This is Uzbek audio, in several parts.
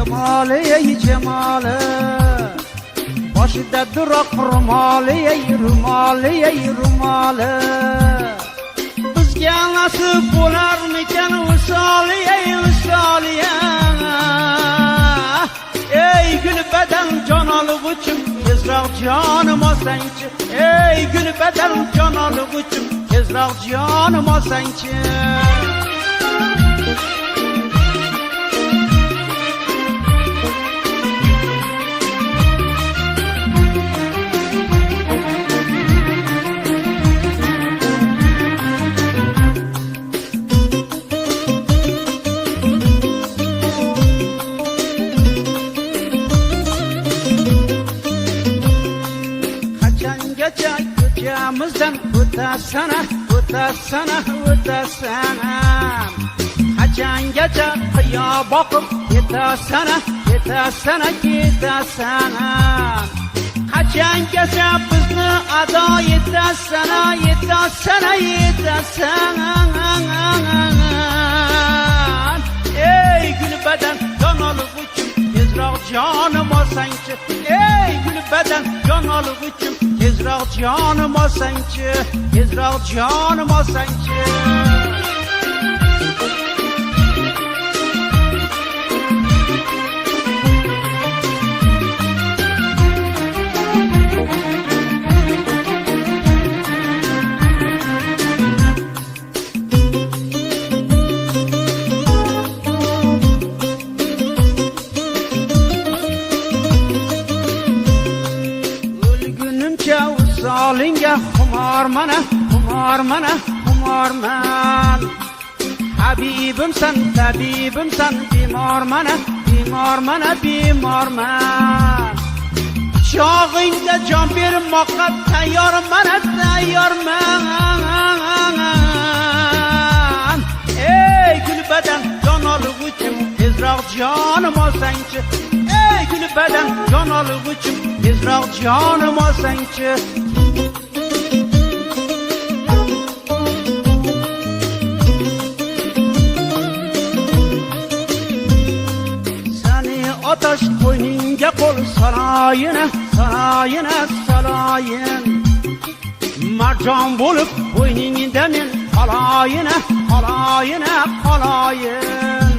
cemali ey cemali boshida duroq rumoli ey rumoli ey rumoli bizga nasib bo'larmikan usoli ey usoli ey gul badan jon olg'uchim tezroq jonim olsangchi ey gul badan jon olg'uchim tezroq jonim olsangchi ko'chamizdan o'tasana o'tasana o'tasana qachongacha qiyo boqib ketasana ketasana ketasana qachongacha bizni ado etasana etasana etasana ey gul badan jon olg'uchim tezroq jonim olsangchi ey gul badan jon olg'uchim tezroq jonim olsangchi tezroq jonim olsangchi Solinga xumorman xumorman habibimsan tabibimsan bemorman bemorman bemorman chog'ingda jon bermoqqa tayyorman tayyorman ey gul badan jon olg'uchim tezroq jonim olsangchi ey gul badan jon olg'uchim tezroq jonim olsangchi Ataş qo'yningga qo'l saroyina saroyina saroyin marjon bo'lib qo'yningda men qoloyina qoloyina qoloyin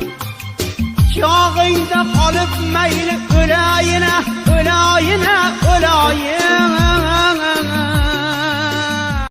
chog'ingda qolib mayli o'layina o'layina